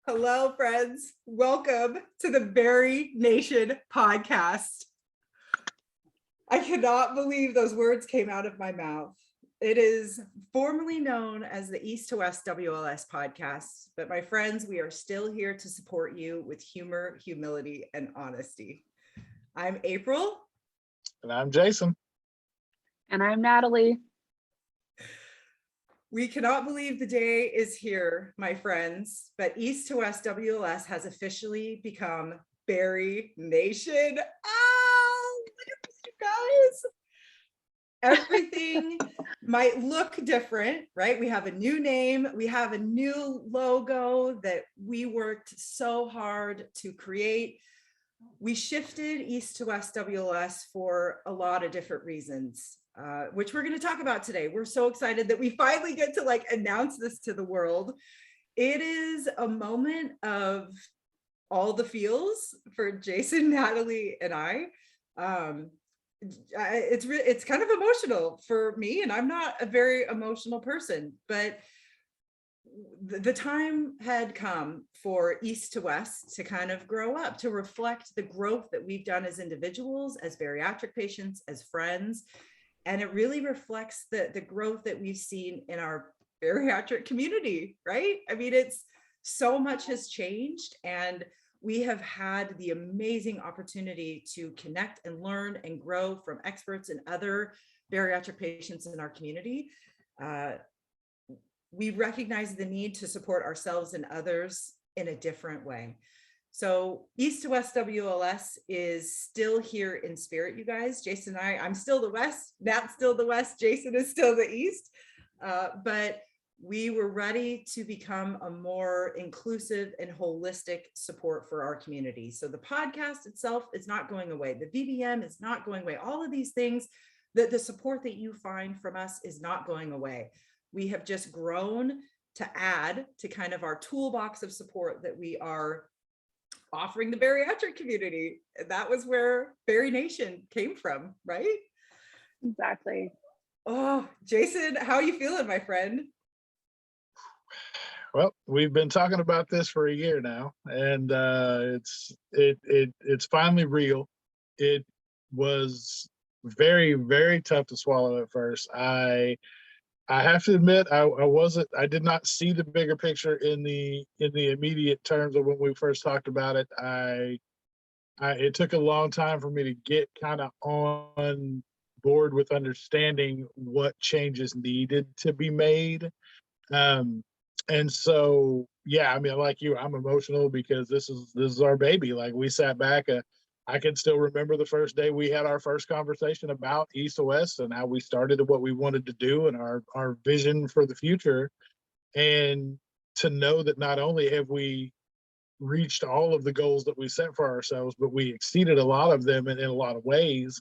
Hello, friends. Welcome to the BariNation podcast. I cannot believe those words came out of my mouth. It is formerly known as the East to West WLS podcast, but my friends, we are still here to support you with humor, humility, and honesty. I'm April. And I'm Jason. And I'm Natalie. We cannot believe the day is here, my friends, but East to West WLS has officially become BariNation. Oh, look at this, you guys. Everything might look different, right? We have a new name. We have a new logo that we worked so hard to create. We shifted East to West WLS for a lot of different reasons. Which we're going to talk about today. We're so excited that we finally get to announce this to the world. It is a moment of all the feels for Jason, Natalie, and I. It's kind of emotional for me, and I'm not a very emotional person, but the time had come for East to West to kind of grow up, to reflect the growth that we've done as individuals, as bariatric patients, as friends. And it really reflects the growth that we've seen in our bariatric community, right? I mean, it's so much has changed, and we have had the amazing opportunity to connect and learn and grow from experts and other bariatric patients in our community. We recognize the need to support ourselves and others in a different way. So East to West WLS is still here in spirit, you guys. Jason and I'm still the West, Nat's still the West, Jason is still the East. But we were ready to become a more inclusive and holistic support for our community. So the podcast itself is not going away. The VBM is not going away. All of these things, the support that you find from us is not going away. We have just grown to add to kind of our toolbox of support that we are offering the bariatric community. That was where BariNation came from, right? Exactly. Oh, Jason, how are you feeling, my friend? Well, we've been talking about this for a year now, and it's finally real. It was very, very tough to swallow at first. I have to admit, I did not see the bigger picture in the immediate terms of when we first talked about it. It took a long time for me to get kind of on board with understanding what changes needed to be made. And so, yeah, I mean, like you, I'm emotional because this is our baby. Like, we sat back. I can still remember the first day we had our first conversation about East to West and how we started what we wanted to do and our vision for the future. And to know that not only have we reached all of the goals that we set for ourselves, but we exceeded a lot of them in a lot of ways.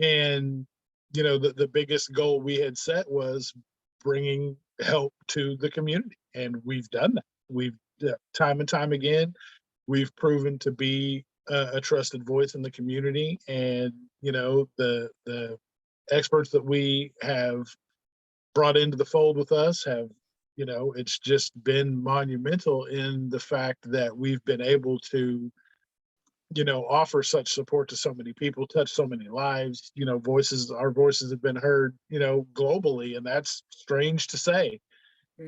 And, you know, the biggest goal we had set was bringing help to the community. And we've done that. We've time and time again, we've proven to be a trusted voice in the community. And, you know, the experts that we have brought into the fold with us have, you know, it's just been monumental in the fact that we've been able to, you know, offer such support to so many people, touch so many lives. You know, our voices have been heard, you know, globally, and that's strange to say.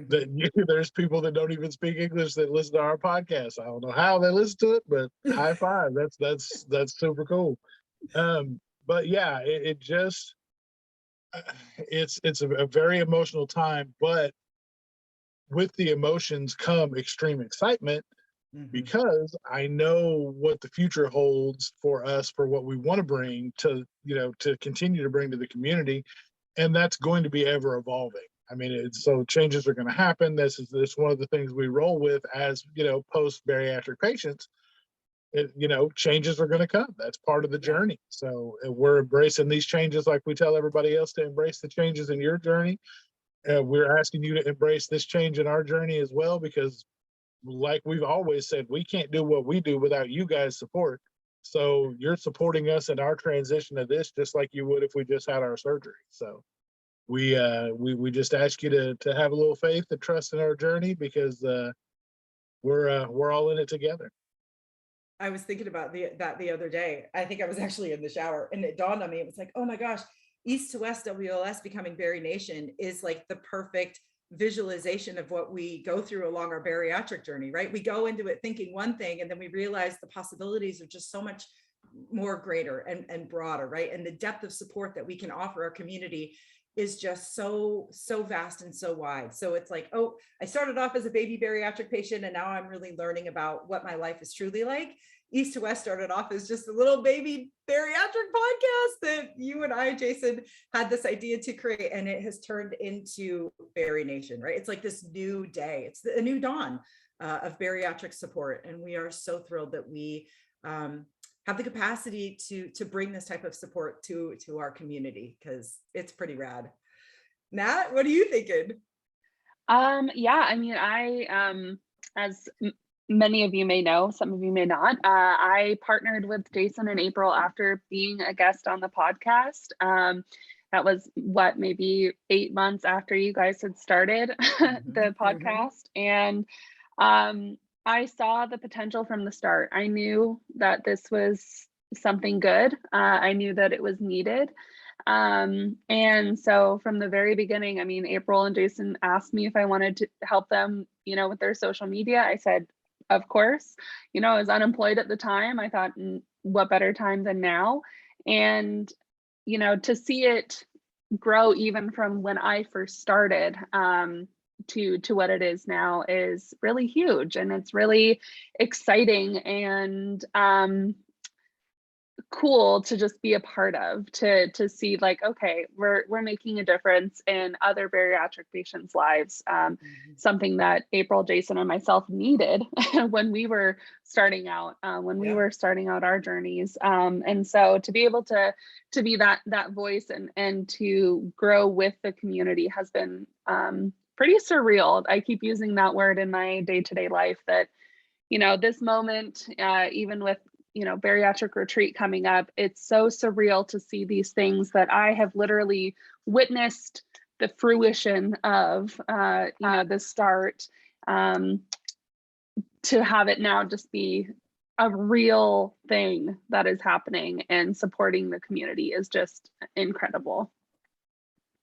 That there's people that don't even speak English that listen to our podcast. I don't know how they listen to it, but high five. That's super cool. But yeah, it just it's a very emotional time, but with the emotions come extreme excitement because I know what the future holds for us, for what we want to bring to, you know, to continue to bring to the community, and that's going to be ever evolving. I mean, so changes are going to happen. This is one of the things we roll with as, you know, post bariatric patients. You know, changes are going to come. That's part of the journey. So we're embracing these changes like we tell everybody else to embrace the changes in your journey. We're asking you to embrace this change in our journey as well, because like we've always said, we can't do what we do without you guys' support. So you're supporting us in our transition to this, just like you would if we just had our surgery. So we just ask you to have a little faith and trust in our journey, because we're all in it together. I was thinking about that the other day. I think I was actually in the shower and it dawned on me. It was like, oh my gosh, East to West WLS becoming BariNation is like the perfect visualization of what we go through along our bariatric journey, right? We go into it thinking one thing, and then we realize the possibilities are just so much more greater and broader, right? And the depth of support that we can offer our community is just so vast and so wide. So it's like, oh, I started off as a baby bariatric patient, and now I'm really learning about what my life is truly like. East to West started off as just a little baby bariatric podcast that you and I, Jason, had this idea to create, and it has turned into BariNation, right? It's like this new day. It's a new dawn of bariatric support, and we are so thrilled that we have the capacity to bring this type of support to our community, because it's pretty rad. Nat, what are you thinking? Yeah, I mean, as many of you may know, some of you may not, I partnered with Jason in April after being a guest on the podcast. That was maybe 8 months after you guys had started the podcast. And I saw the potential from the start. I knew that this was something good. I knew that it was needed. And so from the very beginning, I mean, April and Jason asked me if I wanted to help them, with their social media. I said, of course. I was unemployed at the time. I thought, what better time than now? And, to see it grow even from when I first started, to what it is now is really huge, and it's really exciting and cool to just be a part of, to see like, okay, we're making a difference in other bariatric patients' lives, something that April, Jason, and myself needed when we were starting out, our journeys, and so to be able to be that voice and to grow with the community has been pretty surreal. I keep using that word in my day-to-day life, that this moment, even with bariatric retreat coming up, it's so surreal to see these things that I have literally witnessed the fruition of, the start, to have it now just be a real thing that is happening, and supporting the community is just incredible.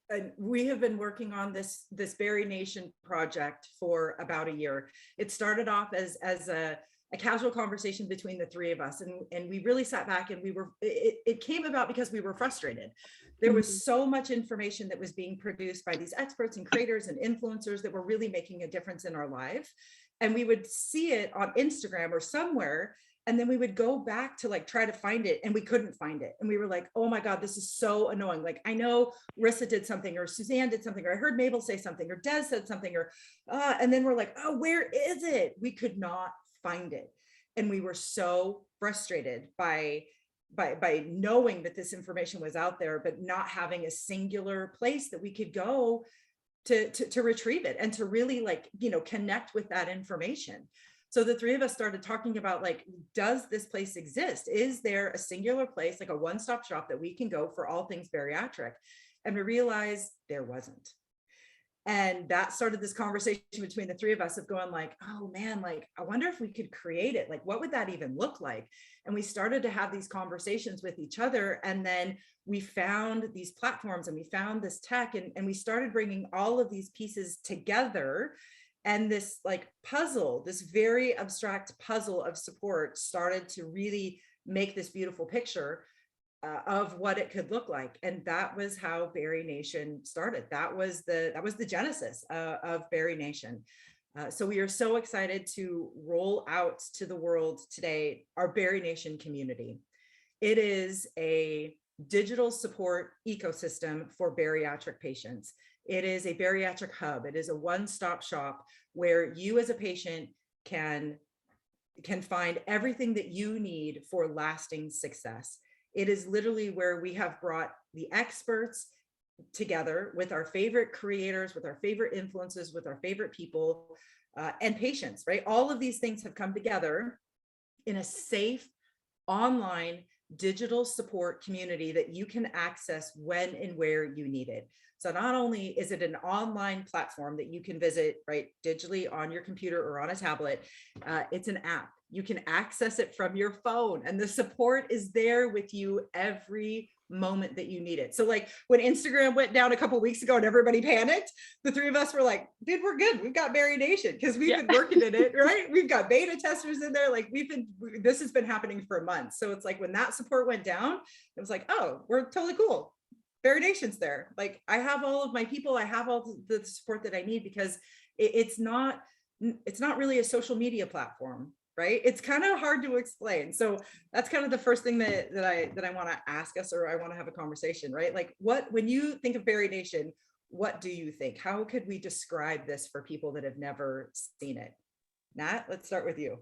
And we have been working on this BariNation project for about a year. It started off as a casual conversation between the three of us, and we really sat back, and it came about because we were frustrated. There was so much information that was being produced by these experts and creators and influencers that were really making a difference in our life, and we would see it on Instagram or somewhere, and then we would go back to like try to find it, and we couldn't find it, and we were like, oh my god, this is so annoying. Like, I know Rissa did something, or Suzanne did something, or I heard Mabel say something, or Des said something, or and then we're like, oh, where is it? We could not find it, and we were so frustrated by knowing that this information was out there, but not having a singular place that we could go to retrieve it, and to really like connect with that information. So the three of us started talking about, like, does this place exist? Is there a singular place, like a one-stop shop that we can go for all things bariatric? And we realized there wasn't. And that started this conversation between the three of us of going like, oh man, like, I wonder if we could create it. Like, what would that even look like? And we started to have these conversations with each other. And then we found these platforms, and we found this tech, and we started bringing all of these pieces together. And this like puzzle, this very abstract puzzle of support, started to really make this beautiful picture of what it could look like. And that was how BariNation started. That was the genesis of BariNation. So we are so excited to roll out to the world today our BariNation community. It is a digital support ecosystem for bariatric patients. It is a bariatric hub. It is a one-stop shop where you as a patient can find everything that you need for lasting success. It is literally where we have brought the experts together with our favorite creators, with our favorite influences, with our favorite people, and patients, right? All of these things have come together in a safe, online, digital support community that you can access when and where you need it. So not only is it an online platform that you can visit right digitally on your computer or on a tablet, it's an app. You can access it from your phone, and the support is there with you every moment that you need it. So like when Instagram went down a couple of weeks ago and everybody panicked, the three of us were like, dude, we're good. We've got BariNation because we've been working in it, right? We've got beta testers in there. Like this has been happening for months. So it's like when that support went down, it was like, oh, we're totally cool. BariNation's there. Like I have all of my people, I have all the support that I need because it's not really a social media platform, right? It's kind of hard to explain. So that's kind of the first thing that I want to ask us, or I want to have a conversation, right? Like when you think of BariNation, what do you think? How could we describe this for people that have never seen it? Nat, let's start with you.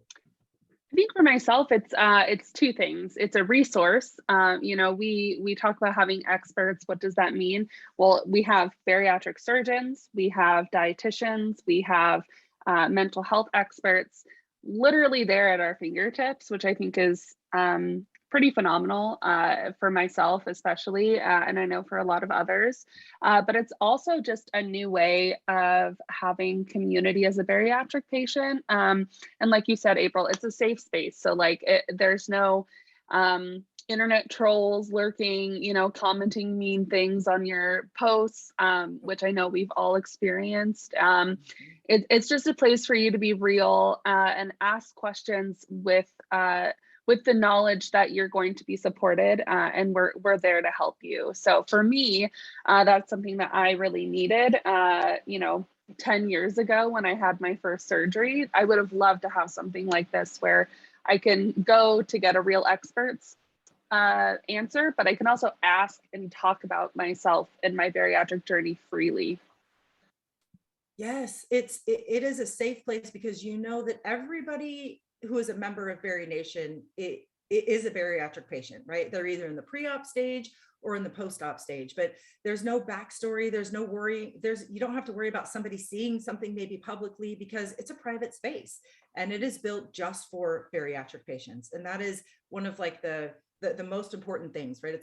I think for myself, it's two things. It's a resource. We talk about having experts. What does that mean? Well, we have bariatric surgeons, we have dietitians, we have mental health experts, literally there at our fingertips, which I think is pretty phenomenal for myself, especially, and I know for a lot of others. But it's also just a new way of having community as a bariatric patient. And like you said, April, it's a safe space. So like there's no internet trolls lurking, commenting mean things on your posts, which I know we've all experienced. It's just a place for you to be real and ask questions with the knowledge that you're going to be supported, and we're there to help you. So for me, that's something that I really needed. 10 years ago when I had my first surgery, I would have loved to have something like this where I can go to get a real expert's answer, but I can also ask and talk about myself and my bariatric journey freely. Yes, it is a safe place because you know that everybody who is a member of BariNation, it is a bariatric patient, right? They're either in the pre-op stage or in the post-op stage, but there's no backstory, there's no worry, you don't have to worry about somebody seeing something maybe publicly because it's a private space and it is built just for bariatric patients. And that is one of like the most important things, right?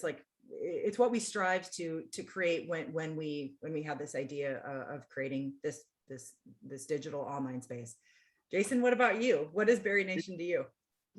It's what we strive to create when we had this idea of creating this digital online space. Jason, what about you? What is BariNation to you?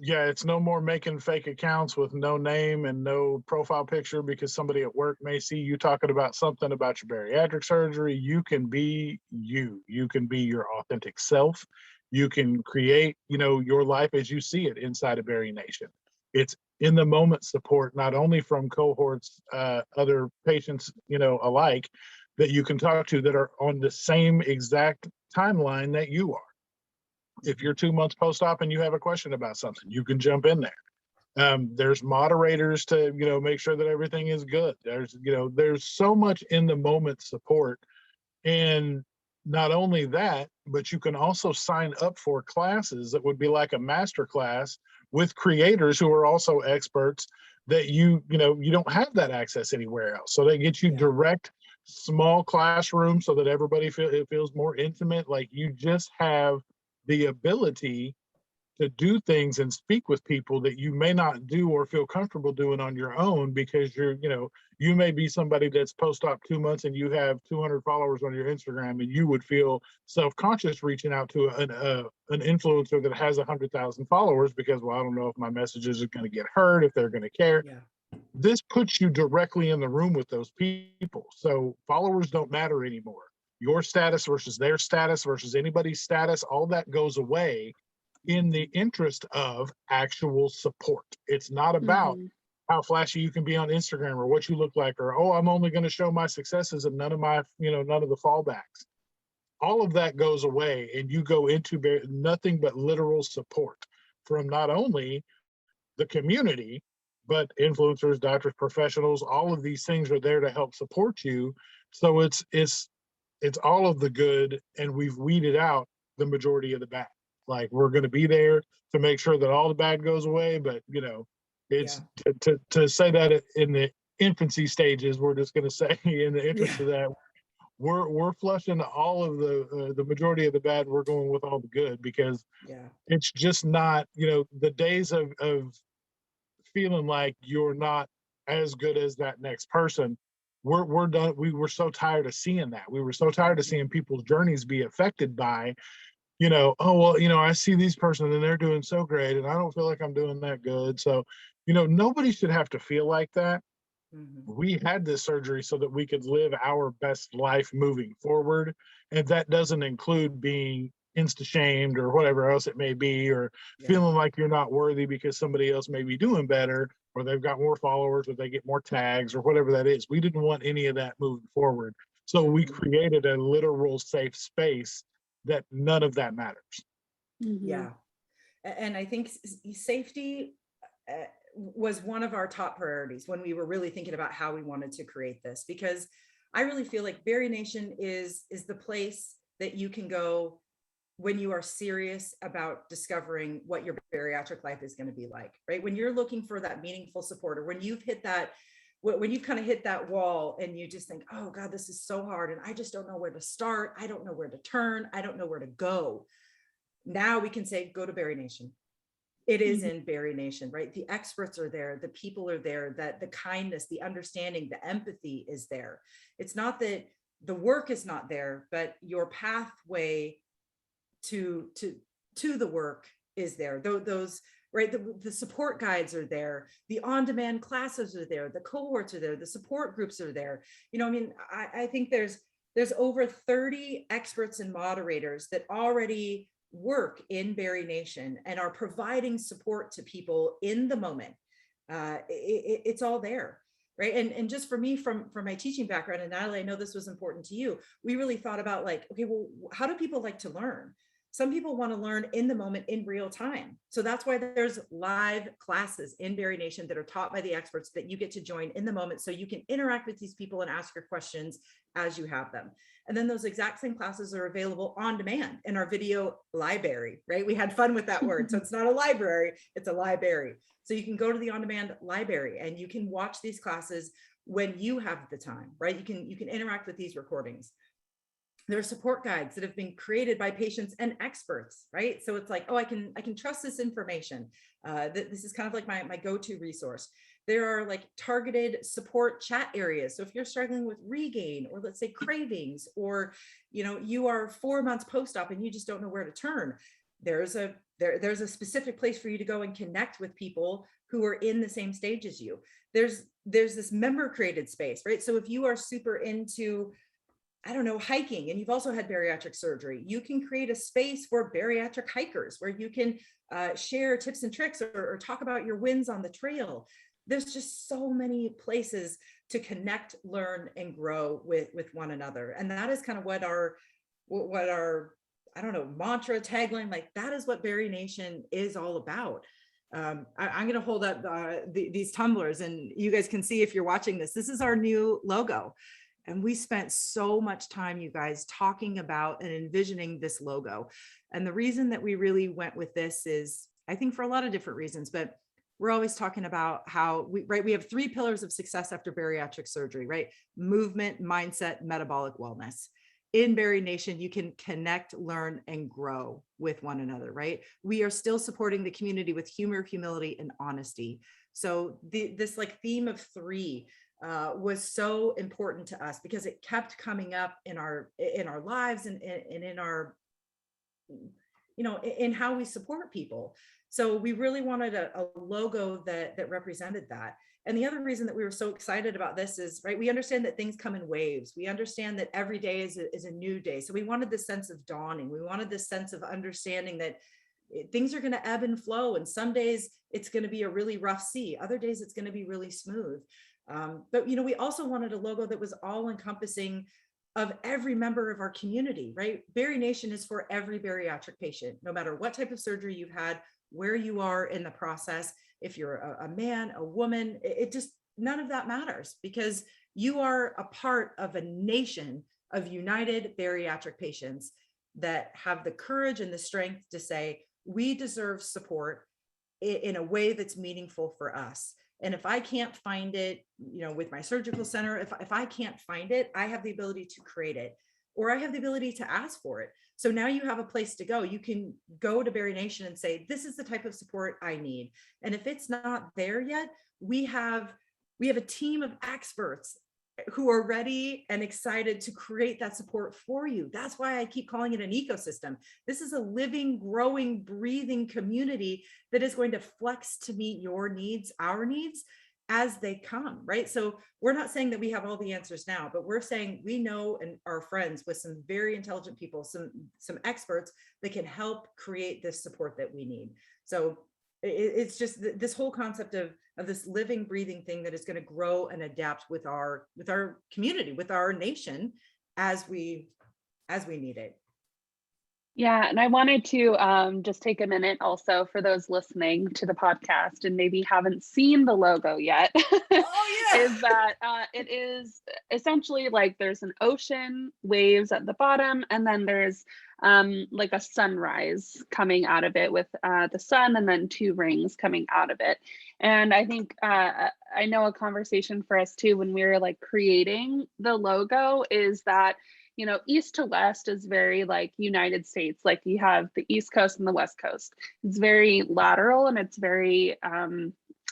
Yeah, it's no more making fake accounts with no name and no profile picture because somebody at work may see you talking about something about your bariatric surgery. You can be you. You can be your authentic self. You can create, your life as you see it inside of BariNation. It's in the moment support, not only from cohorts, other patients, alike, that you can talk to that are on the same exact timeline that you are. If you're 2 months post-op and you have a question about something, you can jump in there. There's moderators to, make sure that everything is good. There's so much in the moment support. And not only that, but you can also sign up for classes that would be like a master class with creators who are also experts that you don't have that access anywhere else. So they get you direct small classroom so that everybody it feels more intimate. Like you just have the ability to do things and speak with people that you may not do or feel comfortable doing on your own because you may be somebody that's post-op 2 months and you have 200 followers on your Instagram and you would feel self-conscious reaching out to an influencer that has 100,000 followers because, well, I don't know if my messages are going to get heard, if they're going to care. Yeah. This puts you directly in the room with those people. So followers don't matter anymore. Your status versus their status versus anybody's status, all that goes away in the interest of actual support. It's not about how flashy you can be on Instagram or what you look like, or, oh, I'm only going to show my successes and none of the fallbacks. All of that goes away and you go into nothing but literal support from not only the community, but influencers, doctors, professionals, all of these things are there to help support you. So it's all of the good, and we've weeded out the majority of the bad. Like we're going to be there to make sure that all the bad goes away, but it's to say that in the infancy stages, we're just going to say in the interest of that, we're flushing all of the majority of the bad. We're going with all the good because it's just not the days of feeling like you're not as good as that next person. we're done. We were so tired of seeing that. We were so tired of seeing people's journeys be affected by, oh, well, I see these person and they're doing so great and I don't feel like I'm doing that good. So, nobody should have to feel like that. Mhm. We had this surgery so that we could live our best life moving forward. And that doesn't include being insta shamed or whatever else it may be, or Yeah. feeling like you're not worthy because somebody else may be doing better, or they've got more followers, or they get more tags, or whatever that is. We didn't want any of that moving forward. So we Mhm. created a literal safe space that none of that matters. Yeah. And I think safety was one of our top priorities when we were really thinking about how we wanted to create this, because I really feel like BariNation is the place that you can go when you are serious about discovering what your bariatric life is going to be like, right? When you're looking for that meaningful support, or when you've hit that, when you've kind of hit that wall and you just think, oh God, this is so hard. And I just don't know where to start. I don't know where to turn. I don't know where to go. Now we can say, go to BariNation. It is in BariNation, right? The experts are there, the people are there, that the kindness, the understanding, the empathy is there. It's not that the work is not there, but your pathway to the work is there. Those right, the support guides are there, the on-demand classes are there, the cohorts are there, the support groups are there. I mean, I think there's over 30 experts and moderators that already work in BariNation and are providing support to people in the moment. It's all there, right? And just for me, from my teaching background, and Natalie, I know this was important to you, we really thought about like, okay, well, how do people like to learn? Some people want to learn in the moment, in real time. So that's why there's live classes in BariNation that are taught by the experts that you get to join in the moment, so you can interact with these people and ask your questions as you have them. And then those exact same classes are available on demand in our video library, right? We had fun with that word. So it's not a library, it's a library. So you can go to the on-demand library and you can watch these classes when you have the time, right? You can interact with these recordings. There are support guides that have been created by patients and experts, right? So it's like, oh, I can trust this information. This is kind of like my go-to resource. There are like targeted support chat areas. So if you're struggling with regain, or let's say cravings, or you are 4 months post-op and you just don't know where to turn, there's a specific place for you to go and connect with people who are in the same stage as you. There's this member created space, right? So if you are super into, I don't know, hiking, and you've also had bariatric surgery, you can create a space for bariatric hikers where you can share tips and tricks, or talk about your wins on the trail. There's just so many places to connect, learn, and grow with one another. And that is kind of what our, I don't know, mantra, tagline, like that is what BariNation is all about. I'm going to hold up these tumblers, and you guys can see if you're watching this. This is our new logo. And we spent so much time, you guys, talking about and envisioning this logo. And the reason that we really went with this is, I think, for a lot of different reasons, but we're always talking about how we have 3 pillars of success after bariatric surgery, right? Movement, mindset, metabolic wellness. In BariNation, you can connect, learn, and grow with one another, right? We are still supporting the community with humor, humility, and honesty. So this like theme of 3 was so important to us, because it kept coming up in our lives, and in our, in how we support people. So we really wanted a logo that represented that. And the other reason that we were so excited about this is, right, we understand that things come in waves. We understand that every day is a new day. So we wanted this sense of dawning. We wanted this sense of understanding that things are going to ebb and flow. And some days it's going to be a really rough sea. Other days it's going to be really smooth. But we also wanted a logo that was all encompassing of every member of our community, right? BariNation is for every bariatric patient, no matter what type of surgery you've had, where you are in the process. If you're a man, a woman, it just, none of that matters, because you are a part of a nation of united bariatric patients that have the courage and the strength to say, we deserve support in a way that's meaningful for us. And if I can't find it, with my surgical center, if I can't find it, I have the ability to create it, or I have the ability to ask for it. So now you have a place to go. You can go to BariNation and say, this is the type of support I need. And if it's not there yet, we have a team of experts who are ready and excited to create that support for you. That's why I keep calling it an ecosystem. This is a living, growing, breathing community that is going to flex to meet your needs, our needs, as they come, right? So we're not saying that we have all the answers now, but we're saying we know and are friends with some very intelligent people, some experts that can help create this support that we need. So it's just this whole concept of this living, breathing thing that is going to grow and adapt with our community, with our nation, as we need it. Yeah, and I wanted to just take a minute also for those listening to the podcast and maybe haven't seen the logo yet. Oh yeah. Is that it is essentially like there's an ocean, waves at the bottom, and then there's like a sunrise coming out of it with the sun, and then two rings coming out of it. And I think I know a conversation for us too when we were like creating the logo is that, you know, east to west is very like United States, like you have the East Coast and the West Coast. It's very lateral, and it's very,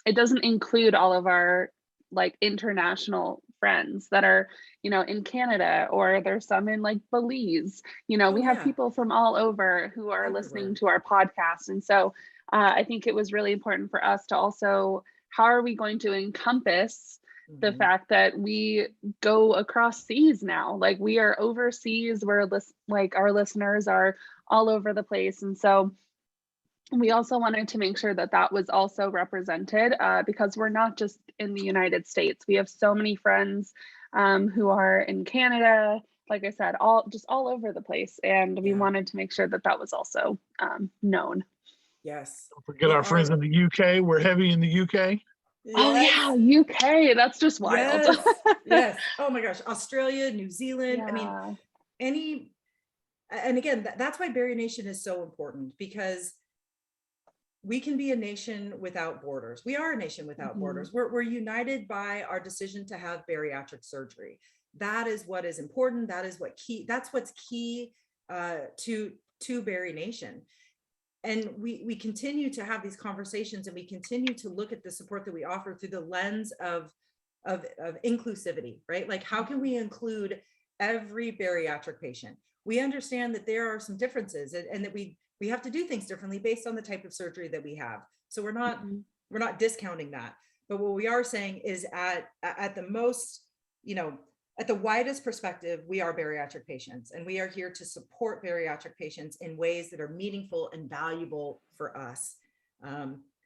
it doesn't include all of our like international friends that are, you know, in Canada, or there's some in like Belize. You know, Oh we have yeah. people from all over who are listening to our podcast. And so I think it was really important for us to also, how are we going to encompass the fact that we go across seas now? Like we are overseas, we're like our listeners are all over the place. And so we also wanted to make sure that that was also represented because we're not just in the United States. We have so many friends who are in Canada, like I said, all over the place. And we wanted to make sure that that was also known. Yes. Don't forget our friends in the UK. We're heavy in the UK. Oh yeah, UK. That's just wild. Yes. Yes. Oh my gosh. Australia, New Zealand. I mean, and again, that's why BariNation is so important, because we can be a nation without borders. We are a nation without borders. We're united by our decision to have bariatric surgery. That is what is important. That's what's key to BariNation. And we continue to have these conversations, and we continue to look at the support that we offer through the lens of inclusivity, right? Like, how can we include every bariatric patient? We understand that there are some differences, and that we have to do things differently based on the type of surgery that we have. So we're not discounting that. But what we are saying is at the most, you know, at the widest perspective, we are bariatric patients, and we are here to support bariatric patients in ways that are meaningful and valuable for us.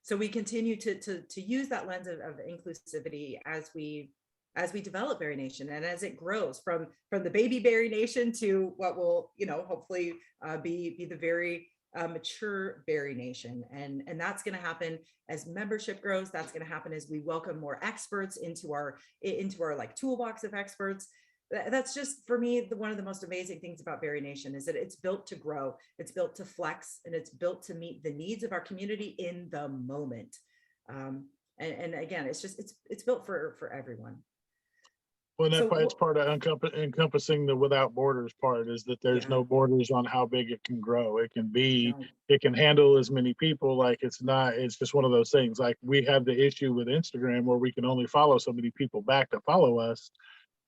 So we continue to use that lens of inclusivity as we develop BariNation, and as it grows from the baby BariNation to what will, you know, hopefully be the very mature BariNation. And that's going to happen as membership grows. That's going to happen as we welcome more experts into our like toolbox of experts. That's just, for me, one of the most amazing things about BariNation is that it's built to grow, it's built to flex, and it's built to meet the needs of our community in the moment. And again, it's built for everyone. Well, it's part of encompassing the without borders part, is that there's no borders on how big it can grow. It can handle as many people. Like it's just one of those things. Like we have the issue with Instagram where we can only follow so many people back to follow us.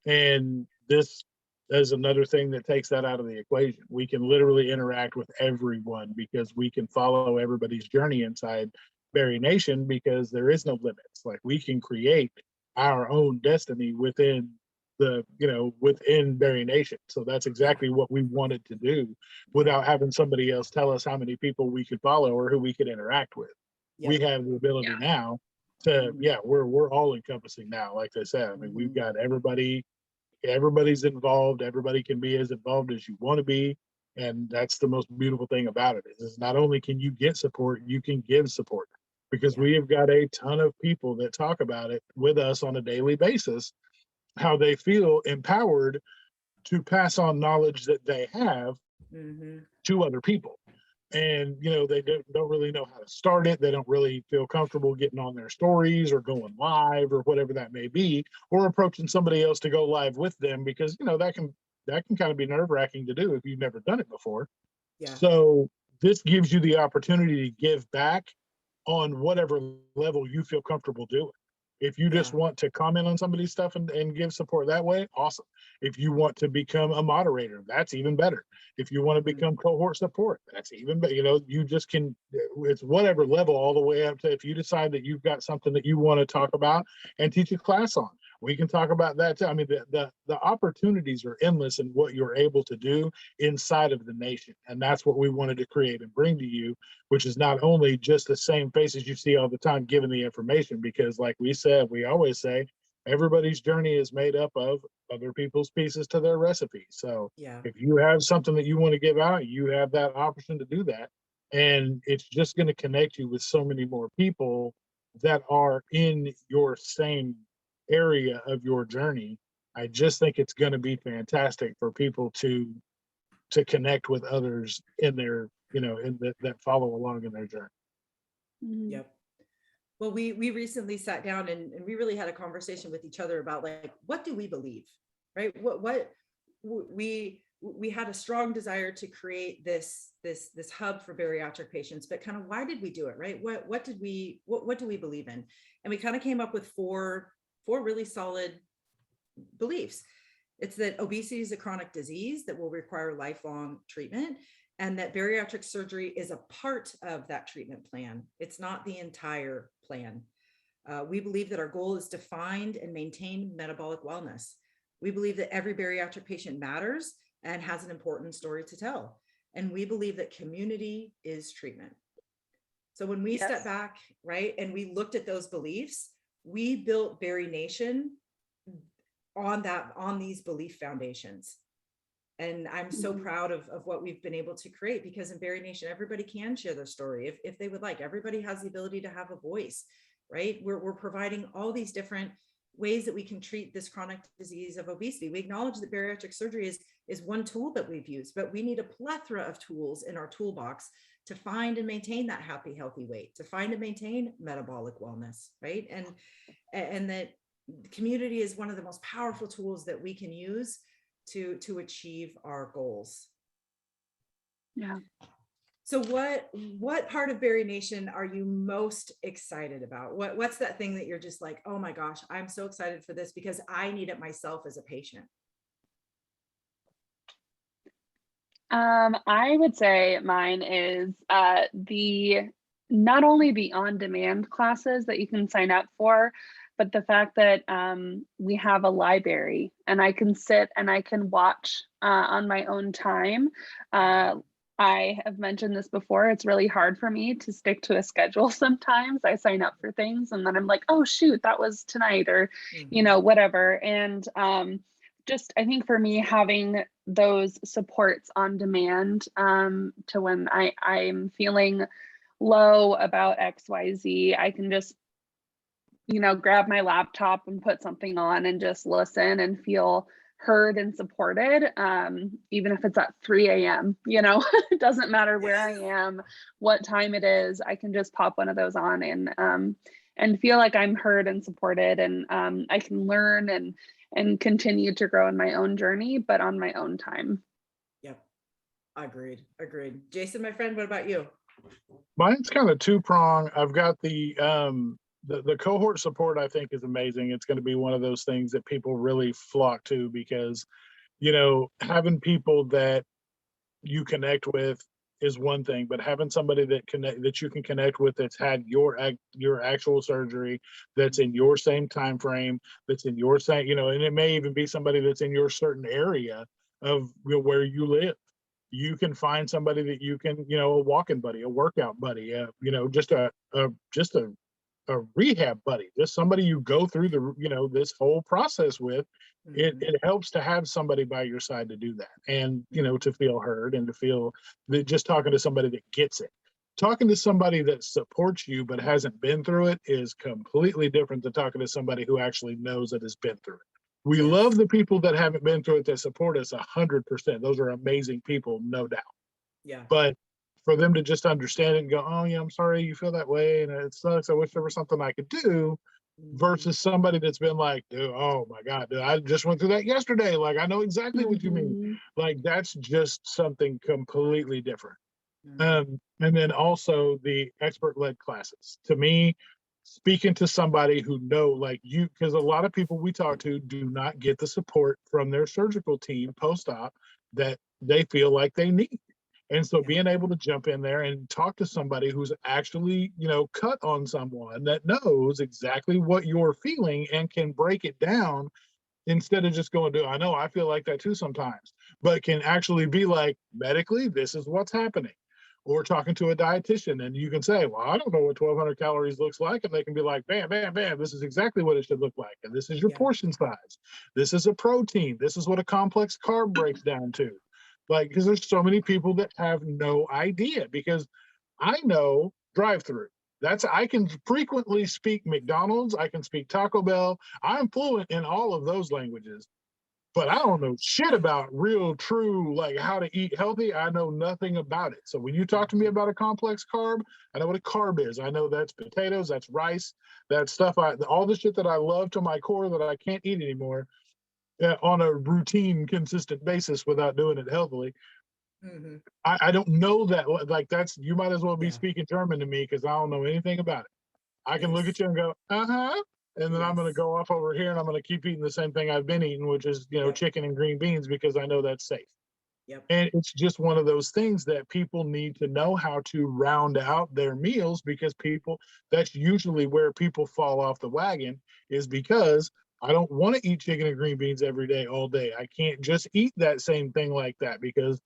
And this is another thing that takes that out of the equation. We can literally interact with everyone because we can follow everybody's journey inside BariNation, because there is no limits. Like we can create our own destiny within BariNation. So that's exactly what we wanted to do without having somebody else tell us how many people we could follow or who we could interact with. We have the ability now to, we're all encompassing now. Like I said, I mean, we've got everybody's involved. Everybody can be as involved as you want to be. And that's the most beautiful thing about it, is not only can you get support, you can give support, because we have got a ton of people that talk about it with us on a daily basis, how they feel empowered to pass on knowledge that they have to other people. And, you know, they don't really know how to start it. They don't really feel comfortable getting on their stories or going live or whatever that may be, or approaching somebody else to go live with them, because, you know, that can kind of be nerve-wracking to do if you've never done it before. So this gives you the opportunity to give back on whatever level you feel comfortable doing. If you just Yeah. want to comment on somebody's stuff and give support that way, awesome. If you want to become a moderator, that's even better. If you want to Mhm. become cohort support, that's even better. You know, you just can, it's whatever level, all the way up to, if you decide that you've got something that you want to talk about and teach a class on, we can talk about that too. I mean, the opportunities are endless in what you're able to do inside of the nation. And that's what we wanted to create and bring to you, which is not only just the same faces you see all the time giving the information, because like we said, we always say, everybody's journey is made up of other people's pieces to their recipe. So Yeah. if you have something that you want to give out, you have that option to do that. And it's just going to connect you with so many more people that are in your same area of your journey. I just think it's going to be fantastic for people to connect with others in their, you know, in that follow along in their journey. Mhm. Yep. Well, we recently sat down and we really had a conversation with each other about like, what do we believe, right? We had a strong desire to create this hub for bariatric patients, but kind of why did we do it, right? What do we believe in? And we kind of came up with four really solid beliefs. It's that obesity is a chronic disease that will require lifelong treatment, and that bariatric surgery is a part of that treatment plan. It's not the entire plan. We believe that our goal is to find and maintain metabolic wellness. We believe that every bariatric patient matters and has an important story to tell. And we believe that community is treatment. So when we step Yes. back, right, and we looked at those beliefs, we built BariNation on these belief foundations. And I'm so Mhm. proud of what we've been able to create, because in BariNation, everybody can share their story if they would like. Everybody has the ability to have a voice, right? We're providing all these different ways that we can treat this chronic disease of obesity. We acknowledge that bariatric surgery is one tool that we've used, but we need a plethora of tools in our toolbox to find and maintain that happy, healthy weight, to find and maintain metabolic wellness, right? And that community is one of the most powerful tools that we can use to achieve our goals. Yeah. So what part of BariNation are you most excited about? What's that thing that you're just like, oh my gosh, I'm so excited for this because I need it myself as a patient? I would say mine is the not only the on-demand classes that you can sign up for, but the fact that we have a library and I can sit and I can watch on my own time. I have mentioned this before. It's really hard for me to stick to a schedule sometimes. I sign up for things and then I'm like, oh, shoot, that was tonight or, you know, whatever. And just, I think for me, having those supports on demand to when I'm feeling low about XYZ, I can just, you know, grab my laptop and put something on and just listen and feel heard and supported, even if it's at 3 a.m. You know, it doesn't matter where I am, what time it is. I can just pop one of those on and feel like I'm heard and supported, and I can learn and continue to grow in my own journey, but on my own time. Yep. Agreed. Jason, my friend, what about you? Mine's kind of two-prong. I've got the cohort support. I think is amazing. It's going to be one of those things that people really flock to because, you know, having people that you connect with is one thing, but having somebody that you can connect with that's had your actual surgery, that's in your same time frame, that's in your same, you know, and it may even be somebody that's in your certain area of, you know, where you live. You can find somebody that you can, you know, a walking buddy, a workout buddy, you know, just a rehab buddy, just somebody you go through the, you know, this whole process with. It helps to have somebody by your side to do that, and, you know, to feel heard and to feel that just talking to somebody that gets it. Talking to somebody that supports you but hasn't been through it is completely different than talking to somebody who actually knows that has been through it. We Yes. love the people that haven't been through it that support us 100%. Those are amazing people, no doubt. Yeah. But for them to just understand it and go, oh yeah, I'm sorry you feel that way and it sucks, I wish there was something I could do, versus somebody that's been like, dude, oh my God, dude, I just went through that yesterday. Like, I know exactly what you mean. Mhm. Like, that's just something completely different. Mhm. And then also the expert-led classes. To me, speaking to somebody who know like you, because a lot of people we talk to do not get the support from their surgical team post-op that they feel like they need. And so Yeah. being able to jump in there and talk to somebody who's actually, cut on someone that knows exactly what you're feeling and can break it down instead of just going to, I know I feel like that too sometimes, but can actually be like, medically, this is what's happening. Or talking to a dietitian and you can say, well, I don't know what 1,200 calories looks like. And they can be like, bam, bam, bam, this is exactly what it should look like. And this is your Yeah. portion size. This is a protein. This is what a complex carb breaks down to. Like, because there's so many people that have no idea, because I know drive-through. I can frequently speak McDonald's, I can speak Taco Bell. I'm fluent in all of those languages, but I don't know shit about real, true, like how to eat healthy. I know nothing about it. So when you talk to me about a complex carb, I know what a carb is. I know that's potatoes, that's rice, that's stuff. All the shit that I love to my core that I can't eat anymore on a routine, consistent basis without doing it healthily. Mhm. I don't know that. Like you might as well be Yeah. speaking German to me because I don't know anything about it. I can look Yes. at you and go, uh-huh. And then I'm going to Yes. go off over here and I'm going to keep eating the same thing I've been eating, which is, Yep. chicken and green beans because I know that's safe. Yep. And it's just one of those things that people need to know how to round out their meals, because that's usually where people fall off the wagon, is because I don't want to eat chicken and green beans every day, all day. I can't just eat that same thing like that because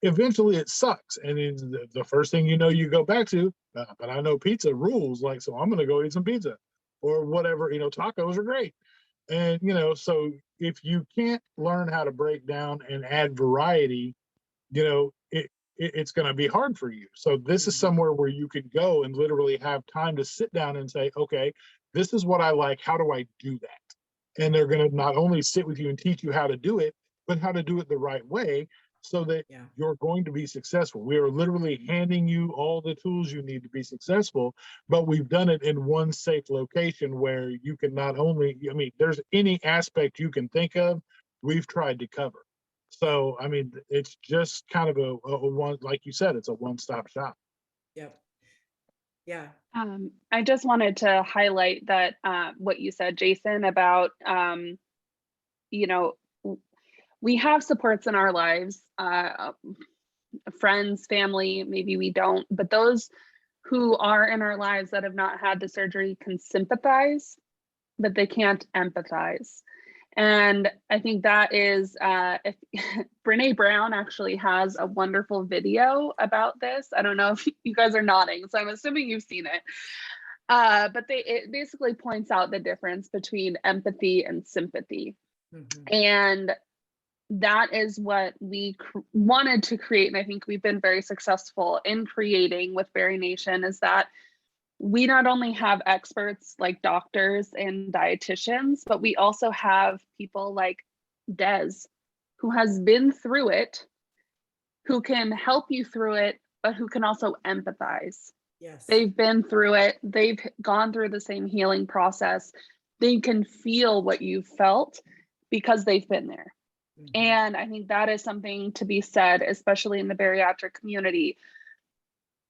eventually it sucks. And it's the first thing you go back to, but I know pizza rules, like, so I'm going to go eat some pizza or whatever, tacos are great. And, so if you can't learn how to break down and add variety, it's going to be hard for you. So this is Mhm. somewhere where you could go and literally have time to sit down and say, okay, this is what I like. How do I do that? And they're going to not only sit with you and teach you how to do it, but how to do it the right way so that Yeah. you're going to be successful. We are literally handing you all the tools you need to be successful, but we've done it in one safe location where you can not only, there's any aspect you can think of, we've tried to cover. So, it's just kind of a one, like you said, it's a one-stop shop. Yep. Yeah. I just wanted to highlight that what you said, Jason, about you know we have supports in our lives, friends, family. Maybe we don't, but those who are in our lives that have not had the surgery can sympathize, but they can't empathize. And I think that is, if Brene Brown actually has a wonderful video about this. I don't know if you guys are nodding, so I'm assuming you've seen it. But it basically points out the difference between empathy and sympathy. Mhm. And that is what we wanted to create. And I think we've been very successful in creating with BariNation, is that we not only have experts like doctors and dietitians, but we also have people like Des, who has been through it, who can help you through it, but who can also empathize. Yes. They've been through it, they've gone through the same healing process. They can feel what you felt because they've been there. Mhm. And I think that is something to be said, especially in the bariatric community.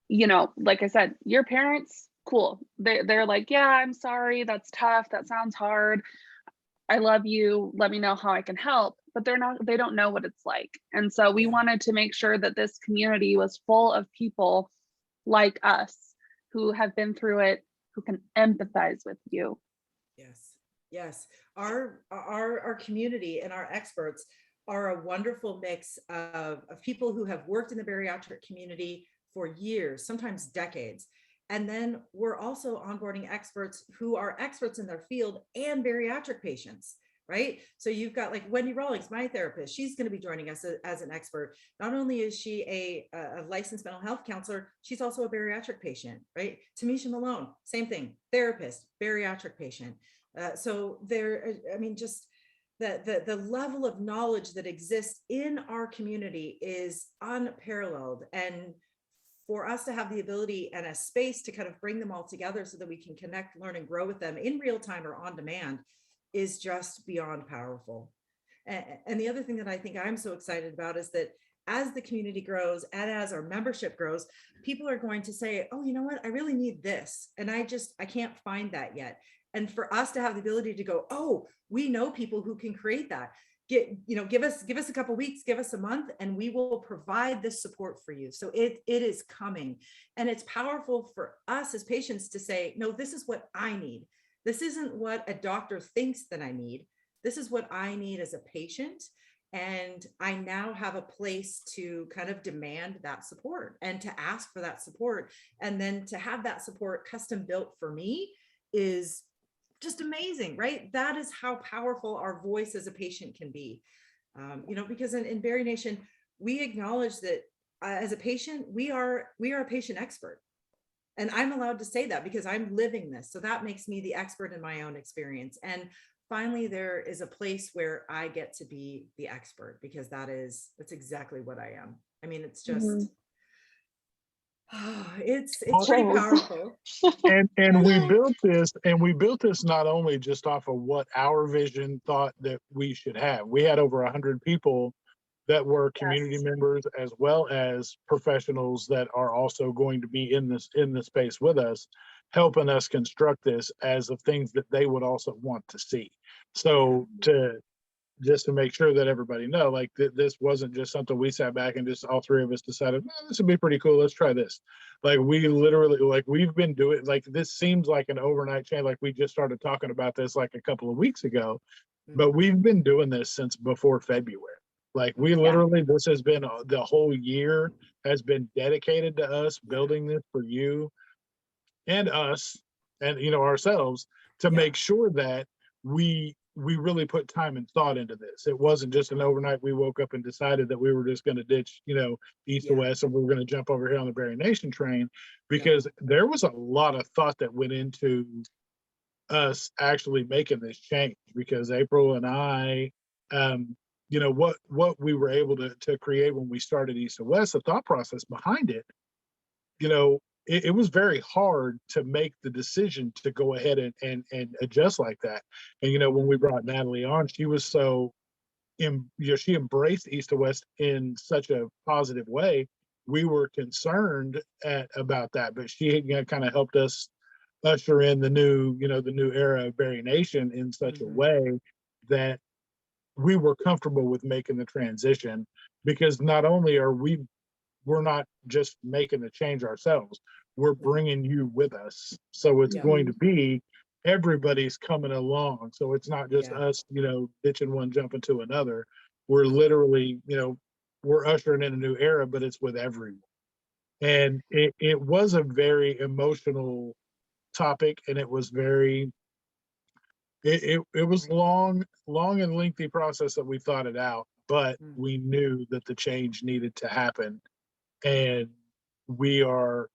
Like I said, your parents, cool. They're like, yeah, I'm sorry, that's tough, that sounds hard. I love you. Let me know how I can help. But they don't know what it's like. And so we Yeah. wanted to make sure that this community was full of people like us who have been through it, who can empathize with you. Yes. Yes. Our community and our experts are a wonderful mix of people who have worked in the bariatric community for years, sometimes decades. And then we're also onboarding experts who are experts in their field and bariatric patients, right? So you've got like Wendy Rawlings, my therapist. She's going to be joining us as an expert. Not only is she a licensed mental health counselor, she's also a bariatric patient, right? Tamisha Malone, same thing, therapist, bariatric patient. So there, just the level of knowledge that exists in our community is unparalleled. And for us to have the ability and a space to kind of bring them all together so that we can connect, learn, and grow with them in real time or on demand is just beyond powerful. And the other thing that I think I'm so excited about is that as the community grows and as our membership grows, people are going to say, oh, you know what, I really need this. And I can't find that yet. And for us to have the ability to go, oh, we know people who can create that. Give us a couple weeks, give us a month, and we will provide this support for you. So it is coming. And it's powerful for us as patients to say, no, this is what I need. This isn't what a doctor thinks that I need. This is what I need as a patient. And I now have a place to kind of demand that support and to ask for that support. And then to have that support custom built for me is just amazing, right? That is how powerful our voice as a patient can be. Because in BariNation, we acknowledge that as a patient, we are a patient expert. And I'm allowed to say that because I'm living this. So that makes me the expert in my own experience. And finally, there is a place where I get to be the expert, because that's exactly what I am. I mean, it's just, it's pretty powerful. And we built this not only just off of what our vision thought that we should have. We had over 100 people that were community members, as well as professionals that are also going to be in this space with us, helping us construct this as of things that they would also want to see. So to make sure that everybody know, like this wasn't just something we sat back and just all three of us decided, this would be pretty cool, let's try this. Like we literally, like we've been doing, like this seems like an overnight change. Like we just started talking about this like a couple of weeks ago, but we've been doing this since before February. Like we literally, this has been the whole year has been dedicated to us building this for you and us and ourselves to make sure that we really put time and thought into this. It wasn't just an overnight we woke up and decided that we were just going to ditch east to west and we were going to jump over here on the BariNation train, because there was a lot of thought that went into us actually making this change. Because April and I what we were able to create when we started East to West, the thought process behind it, it was very hard to make the decision to go ahead and adjust like that. And when we brought Natalie on, she was she embraced East to West in such a positive way. We were concerned about that, but she kind of helped us usher in the new era of BariNation in such a way that we were comfortable with making the transition. Because not only we're not just making the change ourselves, we're bringing you with us. So it's going to be everybody's coming along. So it's not just us, ditching one, jumping to another. We're literally, we're ushering in a new era, but it's with everyone. And it was a very emotional topic, and it was very, it was long and lengthy process that we thought it out, but we knew that the change needed to happen. And we're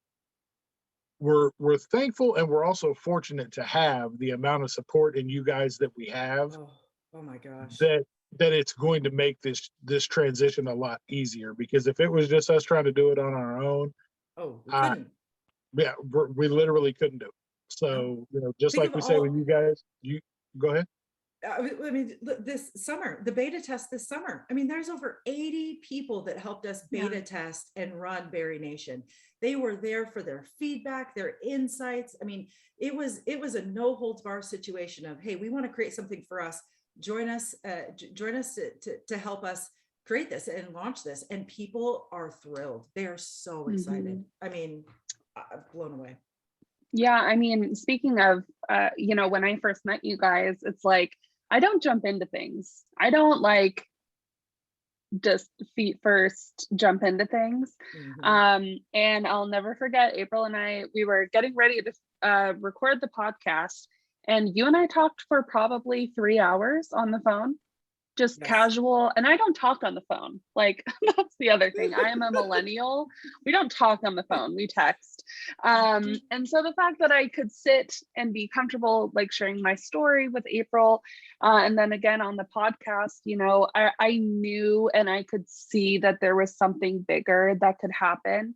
thankful, and we're also fortunate to have the amount of support in you guys that we have. Oh my gosh. That it's going to make this transition a lot easier. Because if it was just us trying to do it on our own, we couldn't. We literally couldn't do it. So, just Think like we say with you guys, you go ahead. I mean, this summer, the beta test this summer, I mean, there's over 80 people that helped us beta test and run BariNation. They were there for their feedback, their insights. I mean, it was a no holds bar situation of, hey, we want to create something for us. Join us to help us create this and launch this. And people are thrilled. They are so excited. I mean, blown away. Yeah, I mean, speaking of, when I first met you guys, it's like, I don't jump into things. I don't just feet first jump into things. And I'll never forget, April and I, we were getting ready to record the podcast, and you and I talked for probably 3 hours on the phone. Just casual. And I don't talk on the phone. Like, that's the other thing. I am a millennial. We don't talk on the phone, we text. And so the fact that I could sit and be comfortable, like sharing my story with April, and then again on the podcast, I knew and I could see that there was something bigger that could happen,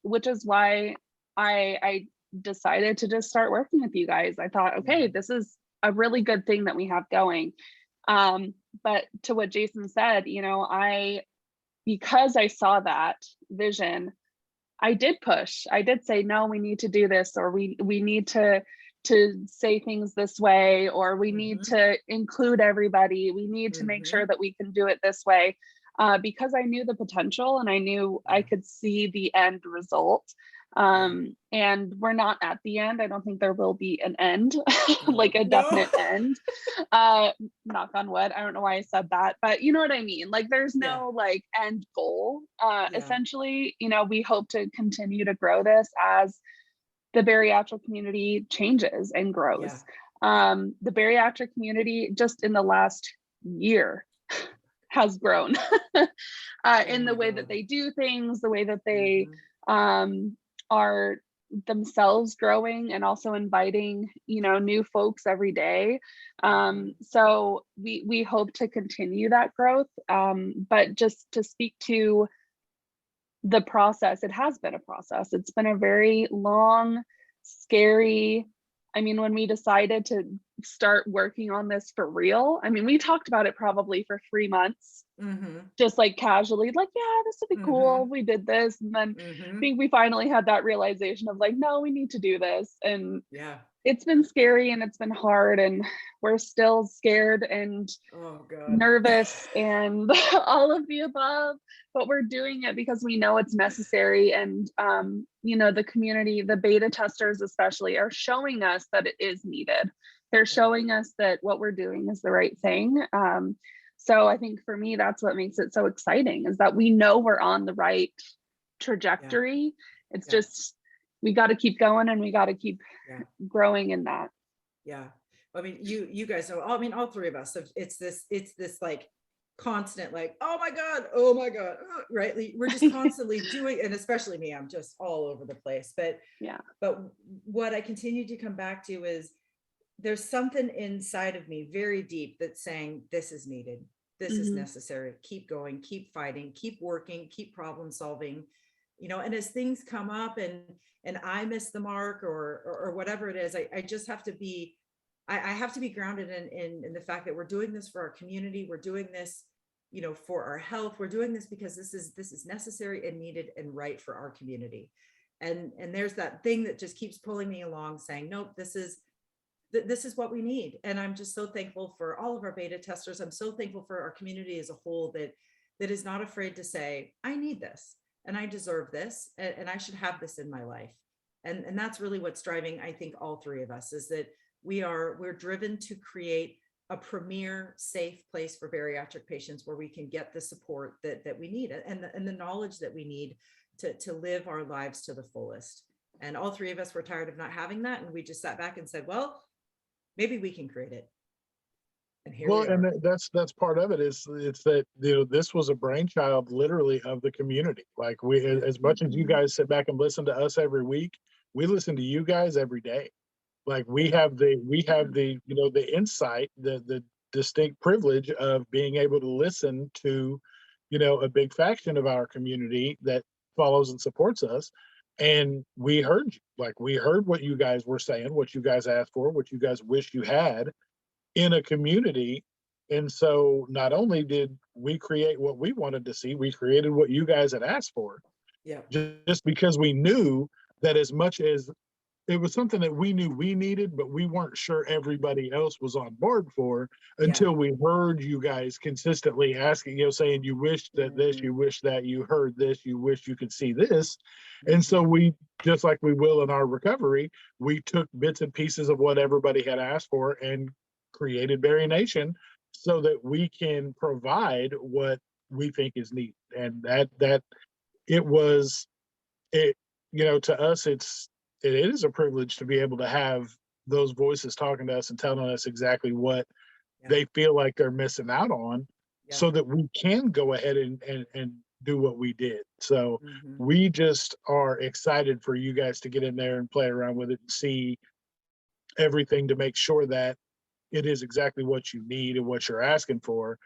which is why I decided to just start working with you guys. I thought, okay, this is a really good thing that we have going. But to what Jason said, because I saw that vision, I did push. I did say, no, we need to do this, or we need to say things this way, or we need to include everybody. We need to make sure that we can do it this way, because I knew the potential and I knew I could see the end result. And we're not at the end. I don't think there will be an end, like a definite end. Knock on wood. I don't know why I said that, but you know what I mean? Like there's no like end goal. Essentially, you know, we hope to continue to grow this as the bariatric community changes and grows. The bariatric community just in the last year has grown in the way that they do things, the way that they are themselves growing, and also inviting, you know, new folks every day. So we hope to continue that growth. But just to speak to the process, it has been a process. It's been a very long, scary, I mean, when we decided to start working on this for real, I mean, we talked about it probably for 3 months, just like casually, like, yeah, this would be cool. We did this. And then I think we finally had that realization of like, no, we need to do this. And it's been scary and it's been hard, and we're still scared and nervous and all of the above, but we're doing it because we know it's necessary. And you know, the community, the beta testers especially, are showing us that it is needed. They're showing us that what we're doing is the right thing. So I think for me, that's what makes it so exciting, is that we know we're on the right trajectory. It's just, we got to keep going, and we got to keep growing in that. I mean, you guys know, I mean, all three of us, it's this like constant, like, oh my God, right? We're just constantly doing, and especially me, I'm just all over the place. But what I continue to come back to is there's something inside of me very deep that's saying, this is needed. This is necessary. Keep going, keep fighting, keep working, keep problem solving, you know, and as things come up and I miss the mark or whatever it is, I just have to be, I have to be grounded in the fact that we're doing this for our community. We're doing this, you know, for our health. We're doing this because this is necessary and needed and right for our community. And there's that thing that just keeps pulling me along saying, nope, this is what we need. And I'm just so thankful for all of our beta testers. I'm so thankful for our community as a whole that is not afraid to say, I need this and I deserve this and I should have this in my life. And that's really what's driving, I think, all three of us, is that we're driven to create a premier safe place for bariatric patients where we can get the support that we need and the knowledge that we need to live our lives to the fullest. And all three of us were tired of not having that. And we just sat back and said, well, maybe we can create it. And here we are. And that's part of it, is it's that, you know, this was a brainchild literally of the community. Like as much as you guys sit back and listen to us every week, we listen to you guys every day. Like we have the you know, the insight, the distinct privilege of being able to listen to, you know, a big faction of our community that follows and supports us. And we heard you. Like we heard what you guys were saying, what you guys asked for, what you guys wish you had in a community. And so not only did we create what we wanted to see, we created what you guys had asked for. Just because we knew that, as much as it was something that we knew we needed, but we weren't sure everybody else was on board for, until we heard you guys consistently asking, you know, saying, you wish that this, you wish that, you heard this, you wish you could see this. And so we, just like we will in our recovery, we took bits and pieces of what everybody had asked for and created BariNation so that we can provide what we think is needed. And that it was, it, you know, to us, it is a privilege to be able to have those voices talking to us and telling us exactly what they feel like they're missing out on, so that we can go ahead and do what we did. So we just are excited for you guys to get in there and play around with it and see everything to make sure that it is exactly what you need and what you're asking for.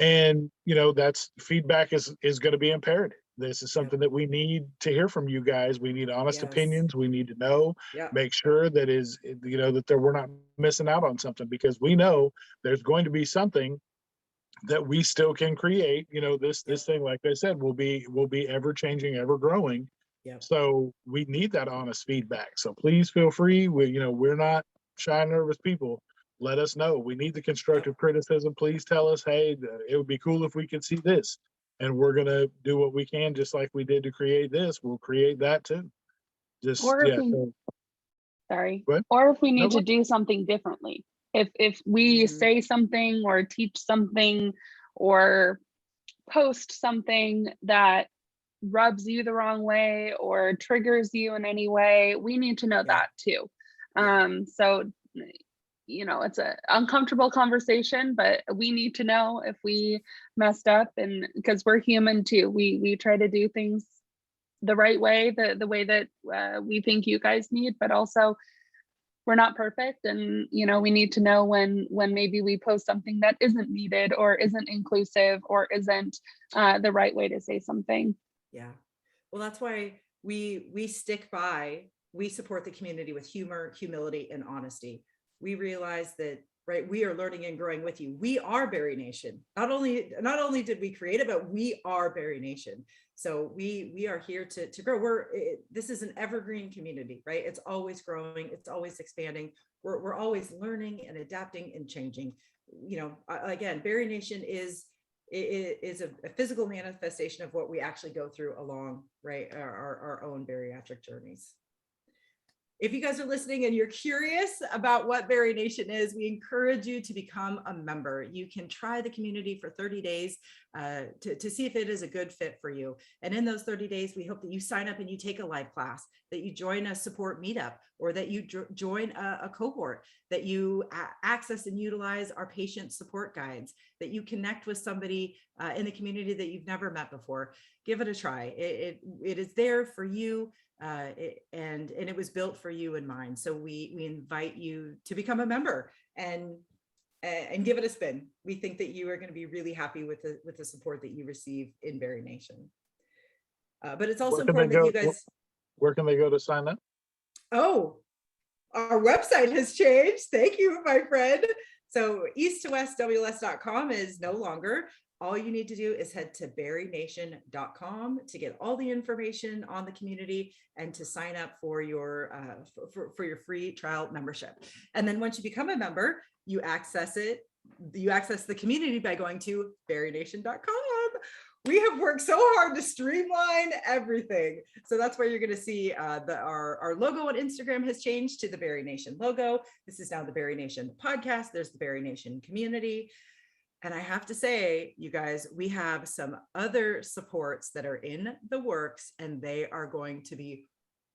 And, you know, that's feedback is going to be imperative. This is something that we need to hear from you guys. We need honest opinions. We need to know, make sure that is, you know, that we're not missing out on something, because we know there's going to be something that we still can create. This thing, like I said, will be ever changing, ever growing. Yep. So we need that honest feedback. So please feel free. We're not shy, nervous people. Let us know. We need the constructive criticism. Please tell us, hey, it would be cool if we could see this. And we're going to do what we can, just like we did to create this. We'll create that too. Or if we, or if we need to do something differently. If we say something or teach something or post something that rubs you the wrong way or triggers you in any way, we need to know that too. So it's an uncomfortable conversation, but we need to know if we messed up, and because we're human too. We try to do things the right way, the way that we think you guys need, but also we're not perfect. And we need to know when maybe we post something that isn't needed or isn't inclusive or isn't the right way to say something. Yeah, well, that's why we stick by. We support the community with humor, humility, and honesty. We realize that, right, we are learning and growing with you. We are BariNation. Not only did we create it, but we are BariNation. So we are here to grow. This is an evergreen community, right? It's always growing. It's always expanding. We're always learning and adapting and changing. Again, BariNation is a physical manifestation of what we actually go through along, right, our own bariatric journeys. If you guys are listening and you're curious about what BariNation is, we encourage you to become a member. You can try the community for 30 days to see if it is a good fit for you. And in those 30 days, we hope that you sign up and you take a live class, that you join a support meetup, or that you join a cohort, that you access and utilize our patient support guides, that you connect with somebody in the community that you've never met before. Give it a try. It is there for you. And it was built for you in mind. So we invite you to become a member and give it a spin. We think that you are going to be really happy with the support that you receive in BariNation. But it's also important that you guys. Where can they go to sign up? Oh, our website has changed. Thank you, my friend. So east2westws.com is no longer. All you need to do is head to BariNation.com to get all the information on the community and to sign up for your free trial membership. And then once you become a member, you access the community by going to BariNation.com. We have worked so hard to streamline everything. So that's where you're going to see our logo on Instagram has changed to the BariNation logo. This is now the BariNation podcast. There's the BariNation community. And I have to say, you guys, we have some other supports that are in the works, and they are going to be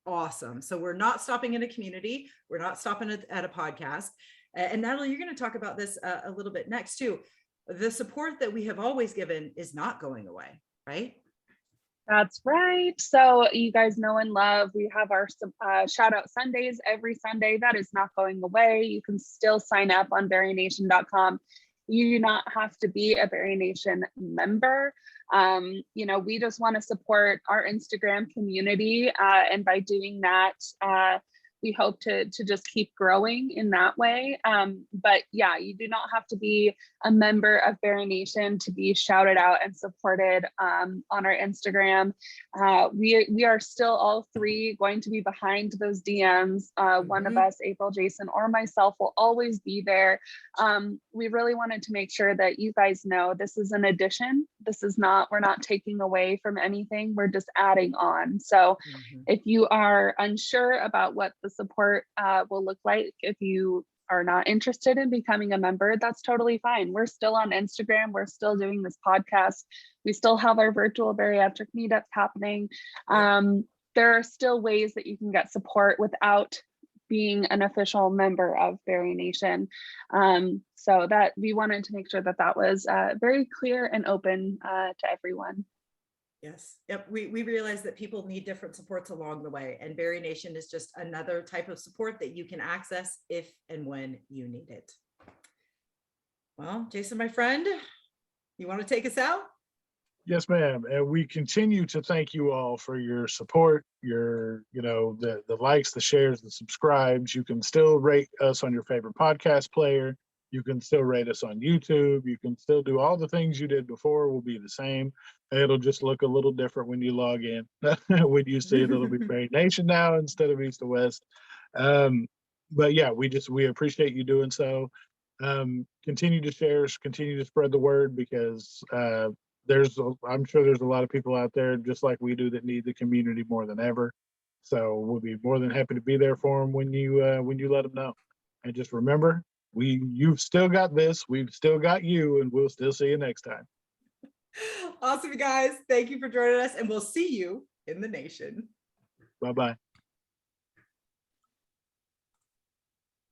awesome. So we're not stopping in a community. We're not stopping at a podcast. And Natalie, you're going to talk about this a little bit next too. The support that we have always given is not going away, right? That's right. So you guys know and love, we have our shout out Sundays every Sunday. That is not going away. You can still sign up on BariNation.com. You do not have to be a BariNation member. We just want to support our Instagram community. And by doing that, we hope to just keep growing in that way. But yeah, you do not have to be a member of BariNation to be shouted out and supported on our Instagram. We are still all three going to be behind those DMs. One of us, April, Jason, or myself will always be there. We really wanted to make sure that you guys know this is an addition. We're not taking away from anything. We're just adding on. So if you are unsure about what the support will look like, if you are not interested in becoming a member, that's totally fine. We're still on Instagram. We're still doing this podcast. We still have our virtual bariatric meetups happening. There are still ways that you can get support without being an official member of BariNation. So that we wanted to make sure that was very clear and open to everyone. Yes. Yep. We realize that people need different supports along the way, and BariNation is just another type of support that you can access if and when you need it. Well, Jason, my friend, you want to take us out? Yes, ma'am. And we continue to thank you all for your support, the likes, the shares, the subscribes. You can still rate us on your favorite podcast player. You can still rate us on YouTube. You can still do all the things you did before will be the same. It'll just look a little different when you log in. When you see it, it'll be BariNation now instead of East to West. But yeah, we appreciate you doing so. Continue to share, continue to spread the word, because I'm sure there's a lot of people out there just like we do that need the community more than ever. So we'll be more than happy to be there for them when you let them know. And just remember, you've still got this, we've still got you, and we'll still see you next time. Awesome, guys. Thank you for joining us, and we'll see you in the nation. Bye-bye.